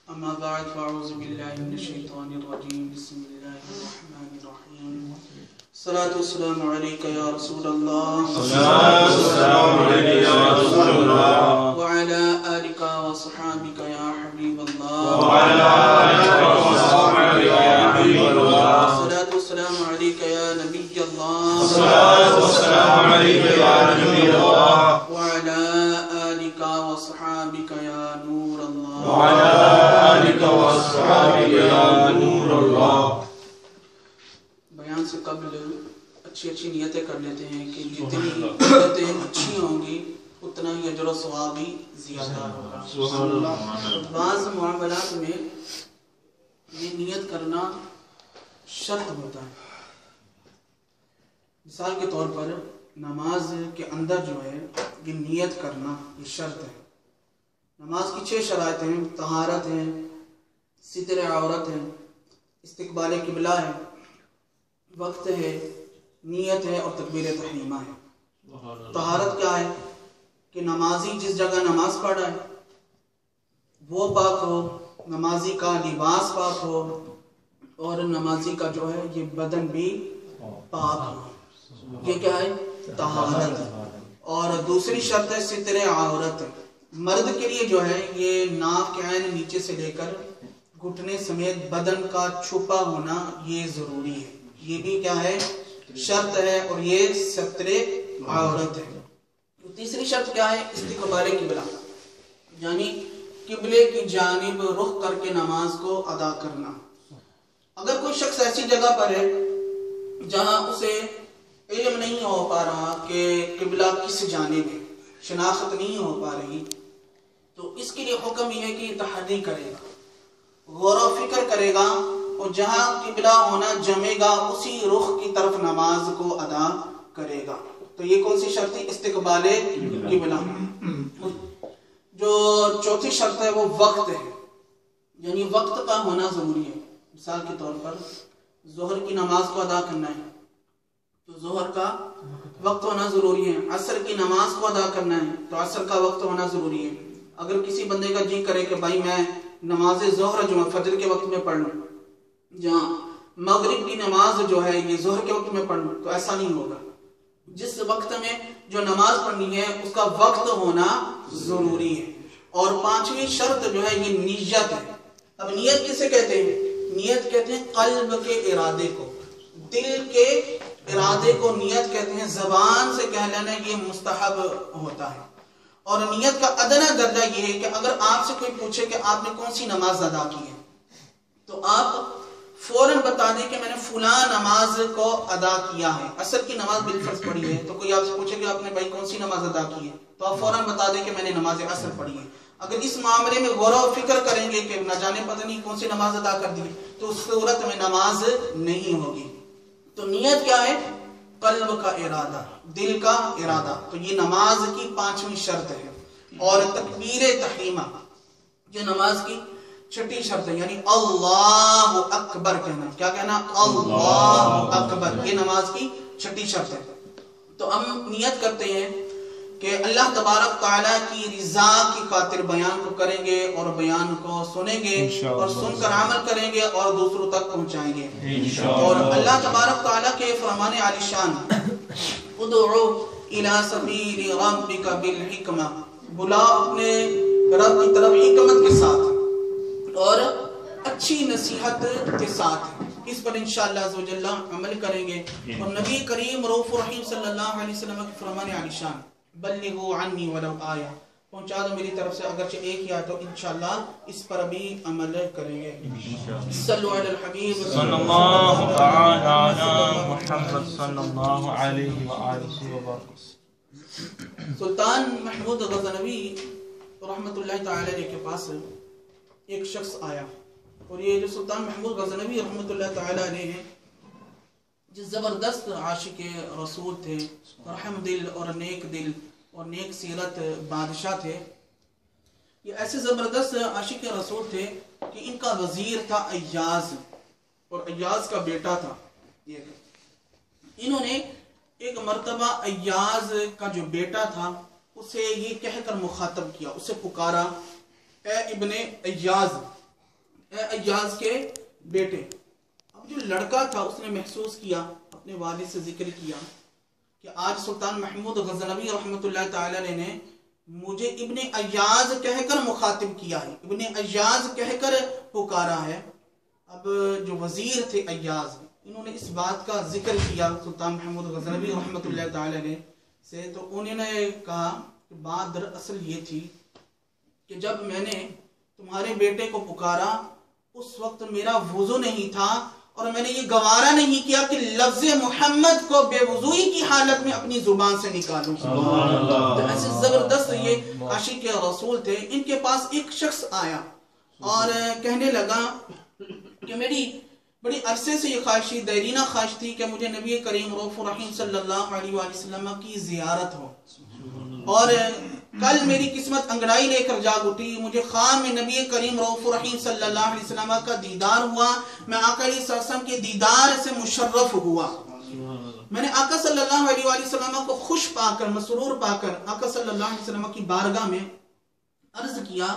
أما بعد فأعوذ بالله من الشيطان الرجيم بسم الله الرحمن الرحيم الصلاة والسلام عليك يا رسول الله وعلى آلك وصحابك يا حبيب الله الصلاة والسلام عليك يا نبي الله وعلى آلك وصحابك يا نور الله بیان سے قبل اچھی نیتیں کر لیتے ہیں کہ جتنی نیتیں اچھی ہوں گی اتنا ہی اجر و ثواب بھی زیادہ ہوگا. بعض معاملات میں یہ نیت کرنا شرط ہوتا ہے. مثال کے طور پر نماز کے اندر جو ہے یہ نیت کرنا یہ شرط ہے. نماز کی 6 شرائط ہیں: طہارت ہے، ستر عورت ہے، استقبال قبلہ ہے، وقت ہے، نیت ہے اور تکبیر تحریمہ ہے. طہارت کیا ہے؟ کہ نمازی جس جگہ نماز پڑھ رہا ہے وہ پاک ہو، نمازی کا لباس پاک ہو اور نمازی کا جو ہے یہ بدن بھی پاک ہو. یہ کیا ہے؟ طہارت. اور دوسری شرط ہے ستر عورت. مرد کے لیے جو ہے یہ ناک کے عین نیچے سے لے کر گھٹنے سمیت بدن کا چھپا ہونا یہ ضروری ہے. یہ بھی کیا ہے؟ شرط ہے اور یہ ستر عورت ہے. تیسری شرط کیا ہے؟ استقبال قبلہ، یعنی قبلے کی جانب رخ کر کے نماز کو ادا کرنا. اگر کوئی شخص ایسی جگہ پر ہے جہاں اسے علم نہیں ہو پا رہا کہ قبلہ کس جانب ہے، شناخت نہیں ہو پا رہی، تو اس کے لیے حکم یہ ہے کہ تحری کرے گا، غور و فکر کرے گا اور جہاں قبلہ ہونا جمے گا اسی رخ کی طرف نماز کو ادا کرے گا. تو یہ کون سی شرط ہے؟ استقبال قبلہ. جو چوتھی شرط ہے وہ وقت ہے، یعنی وقت کا ہونا ضروری ہے. مثال کے طور پر ظہر کی نماز کو ادا کرنا ہے تو ظہر کا وقت ہونا ضروری ہے. عصر کی نماز کو ادا کرنا ہے تو عصر کا وقت ہونا ضروری ہے. اگر کسی بندے کا جی کرے کہ بھائی میں نماز ظہر جو ہے فجر کے وقت میں پڑھ لوں، جہاں مغرب کی نماز جو ہے یہ ظہر کے وقت میں پڑھ لوں، تو ایسا نہیں ہوگا. جس وقت میں جو نماز پڑھنی ہے اس کا وقت ہونا ضروری ہے. اور 5ویں شرط جو ہے یہ نیت ہے. اب نیت کسے کہتے ہیں؟ نیت کہتے ہیں قلب کے ارادے کو، دل کے ارادے کو نیت کہتے ہیں. زبان سے کہہ لینا یہ مستحب ہوتا ہے. اور نیت کا ادنا درجہ یہ ہے کہ اگر آپ سے کوئی پوچھے کہ آپ نے کون سی نماز ادا کی ہے تو آپ فوراً بتا دیں کہ میں نے فلاں نماز کو ادا کیا ہے. عصر کی نماز بالفرض پڑھی ہے تو کوئی آپ سے پوچھے کہ آپ نے بھائی کون سی نماز ادا کی ہے تو آپ فوراً بتا دیں کہ میں نے نماز عصر پڑھی ہے. اگر اس معاملے میں غور و فکر کریں گے کہ نہ جانے پتہ نہیں کون سی نماز ادا کر دی تو اس صورت میں نماز نہیں ہوگی. تو نیت کیا ہے؟ قلب کا ارادہ، دل کا ارادہ. تو یہ نماز کی 5ویں شرط ہے. اور تکبیر تحریمہ یہ نماز کی 6ٹھی شرط ہے، یعنی اللہ اکبر کہنا. کیا کہنا؟ اللہ اکبر. یہ نماز کی 6ٹھی شرط ہے. تو ہم نیت کرتے ہیں کہ اللہ تبارک تعالیٰ کی رضا کی خاطر بیان کو کریں گے اور بیان کو سنیں گے اور سن کر عمل کریں گے اور دوسروں تک پہنچائیں گے. اور اللہ تبارک تعالیٰ کے فرمان عالی شان ادعو الی سبیل ربک بالحکمہ، بلا اپنے رب کی طرف حکمت کے ساتھ اور اچھی نصیحت کے ساتھ. اس پر انشاءاللہ عز و جل عمل کریں گے. اور نبی کریم رؤوف رحیم صلی اللہ علیہ وسلم کے فرمان عالی شان بلغوا عنی ولو آیہ، پہنچا دو میری طرف سے اگرچہ ایک ہی آیت تو انشاءاللہ اس پر بھی عمل کریں گے. صلو علی الحبیب صلی اللہ تعالی علی محمد صلی اللہ علیہ وآلہ وسلم. سلطان محمود غزنوی رحمت اللہ تعالی علیہ کے پاس ایک شخص آیا، اور یہ جو سلطان محمود غزنوی رحمت اللہ تعالی علیہ ہیں جس زبردست عاشق رسول تھے، رحم دل اور نیک دل اور نیک سیرت بادشاہ تھے. یہ ایسے زبردست عاشق رسول تھے کہ ان کا وزیر تھا ایاز، اور ایاز کا بیٹا تھا. انہوں نے ایک مرتبہ ایاز کا جو بیٹا تھا اسے یہ کہہ کر مخاطب کیا، اسے پکارا، اے ابن ایاز، اے ایاز کے بیٹے. اب جو لڑکا تھا اس نے محسوس کیا، اپنے والد سے ذکر کیا کہ آج سلطان محمود غزنوی رحمۃ اللہ تعالی علیہ نے مجھے ابن ایاز کہہ کر مخاطب کیا ہے، ابن ایاز کہہ کر پکارا ہے. اب جو وزیر تھے ایاز، انہوں نے اس بات کا ذکر کیا سلطان محمود غزنوی رحمۃ اللہ تعالی علیہ سے، تو انہوں نے کہا کہ بات دراصل یہ تھی کہ جب میں نے تمہارے بیٹے کو پکارا اس وقت میرا وضو نہیں تھا، اور میں نے یہ گوارا نہیں کیا کہ لفظ محمد کو بے وضوئی کی حالت میں اپنی زبان سے نکالوں. تو ایسے زبردست یہ عاشق رسول تھے. ان کے پاس ایک شخص آیا اور کہنے لگا کہ میری بڑی عرصے سے یہ خواہش تھی، دیرینہ خواہش تھی کہ مجھے نبی کریم رؤوف الرحیم صلی اللہ علیہ وآلہ وسلم کی زیارت ہو، اور کل میری قسمت انگڑائی لے کر جاگ اٹھی. مجھے خواب میں نبی کریم رؤوف الرحیم صلی اللہ علیہ وسلم کا دیدار ہوا. میں آقا علیہ السلام کے دیدار سے مشرف ہوا. میں نے آقا صلی اللہ علیہ وآلہ وسلم کو خوش پا کر، مسرور پا کر آقا صلی اللہ علیہ وسلم کی بارگاہ میں عرض کیا،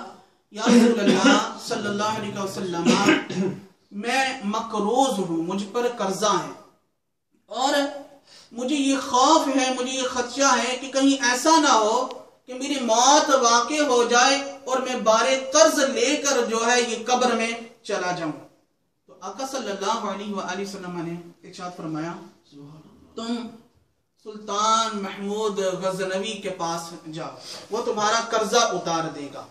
یا رسول اللہ صلی اللہ علیہ وسلم، میں مقروض ہوں، مجھ پر قرضہ ہے، اور مجھے یہ خوف ہے، مجھے یہ خدشہ ہے کہ کہیں ایسا نہ ہو کہ میری موت واقع ہو جائے اور میں بارے قرض لے کر جو ہے یہ قبر میں چلا جاؤں. تو آقا صلی اللہ علیہ وآلہ وسلم نے ارشاد فرمایا، تم سلطان محمود غزنوی کے پاس جاؤ، وہ تمہارا قرضہ اتار دے گا.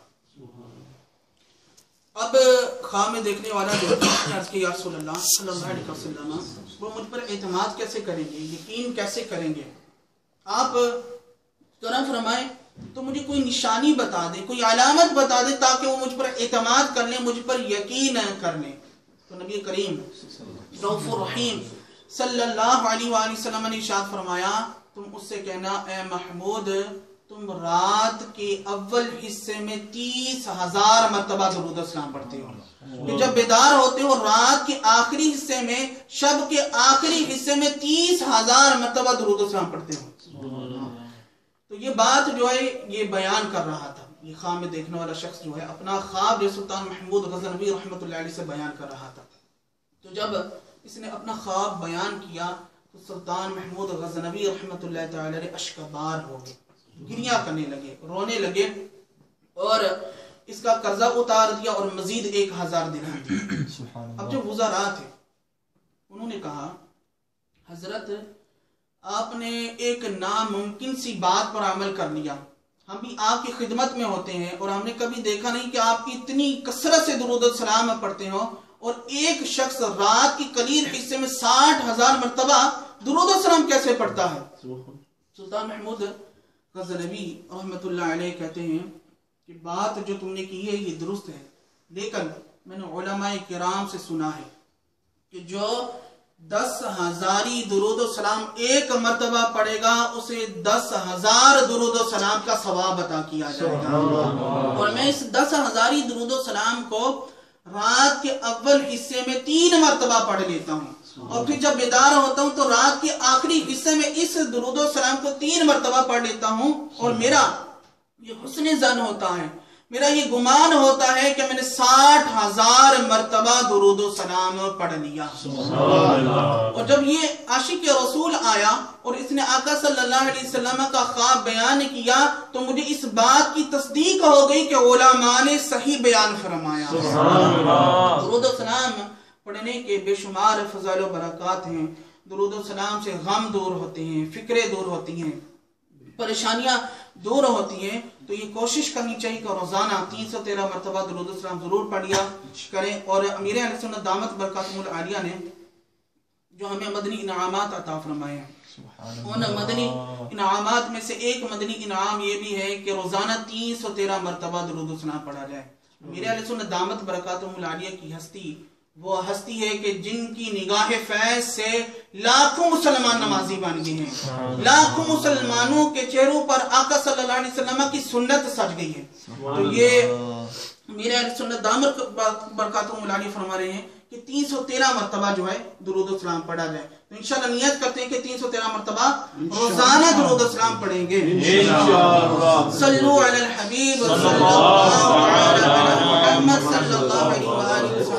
اب خواب میں دیکھنے والا جو عرض کہ یا رسول اللہ صلی اللہ علیہ وسلم، وہ مجھ پر اعتماد کیسے کریں گے، یقین کیسے کریں گے؟ آپ کرم فرمائیں تو مجھے کوئی نشانی بتا دے، کوئی علامت بتا دے تاکہ وہ مجھ پر اعتماد کر لیں، مجھ پر یقین کر لیں. تو نبی کریم رؤوف الرحیم صلی اللہ علیہ وآلہ وسلم نے ارشاد فرمایا، تم اس سے کہنا، اے محمود، تم رات کے اول حصے میں 30,000 مرتبہ درود و سلام پڑھتے ہو، کہ جب بیدار ہوتے ہو رات کے آخری حصے میں، شب کے آخری حصے میں 30,000 مرتبہ درود و سلام پڑھتے ہو. تو یہ بات جو ہے یہ بیان کر رہا تھا، یہ خواب میں دیکھنے والا شخص جو ہے اپنا خواب جو سلطان محمود غزنوی رحمۃ اللہ علیہ سے بیان کر رہا تھا. تو جب اس نے اپنا خواب بیان کیا تو سلطان محمود غزنوی رحمۃ اللہ تعالی علیہ اشکبار ہو گئے، گریہ کرنے لگے، رونے لگے، اور اس کا قرضہ اتار دیا اور مزید 1,000 درہم دی. اب جو وزراء تھے انہوں نے کہا، حضرت آپ نے ایک ناممکن سی بات پر عمل کر لیا، ہم بھی آپ کی خدمت میں ہوتے ہیں اور ہم نے کبھی دیکھا نہیں کہ آپ کی اتنی کثرت سے درود و سلام پڑھتے ہو، اور ایک شخص رات کی قلیل حصے میں 60,000 مرتبہ درود و سلام کیسے پڑھتا ہے؟ سلطان محمود غزنوی رحمۃ اللہ علیہ کہتے ہیں کہ بات جو تم نے کی ہے یہ درست ہے، لیکن میں نے علماء کرام سے سنا ہے کہ جو 10,000 درود و سلام ایک مرتبہ پڑھے گا اسے 10,000 درود و سلام کا ثواب عطا کیا جائے گا. اور میں اس 10,000 درود و سلام کو رات کے اول حصے میں 3 مرتبہ پڑھ لیتا ہوں، اور پھر جب بیدار ہوتا ہوں تو رات کے آخری حصے میں اس درود و سلام کو 3 مرتبہ پڑھ لیتا ہوں، اور میرا یہ حسن ظن ہوتا ہے، میرا یہ گمان ہوتا ہے کہ میں نے 60,000 مرتبہ درود و سلام پڑھ لیا. اور جب یہ عاشق رسول آیا اور اس نے آقا صلی اللہ علیہ وسلم کا خواب بیان کیا تو مجھے اس بات کی تصدیق ہو گئی کہ علماء نے صحیح بیان فرمایا. درود و سلام پڑھنے کے بے شمار فضائل و برکات ہیں. درود و سلام سے غم دور ہوتے ہیں، فکریں دور ہوتی ہیں، پریشانیاں دور ہوتی ہیں. تو یہ کوشش کرنی چاہیے کہ روزانہ 313 مرتبہ درود و سلام ضرور پڑھیا کریں. اور امیر اہل سنت دامت برکاتہم العالیہ نے جو ہمیں مدنی انعامات عطا فرمائے ہیں، ان مدنی انعامات میں سے ایک مدنی انعام یہ بھی ہے کہ روزانہ 313 مرتبہ درود و سلام پڑھا جائے. امیر اہل سنت دامت برکاتہم العالیہ کی ہستی وہ ہستی ہے کہ جن کی نگاہ فیض سے لاکھوں مسلمان نمازی بن گئے ہیں، لاکھوں مسلمانوں کے چہروں پر آقا صلی اللہ علیہ وسلم کی سنت سج گئی ہے. تو یہ میرے اہل سنت دامت برکاتہم العالیہ فرما رہے ہیں کہ 313 مرتبہ جو ہے درود و سلام پڑھا جائے. تو انشاءاللہ نیت کرتے ہیں کہ 313 مرتبہ روزانہ درود و سلام پڑھیں گے. صلو علی الحبیب صلی اللہ علیہ وسلم.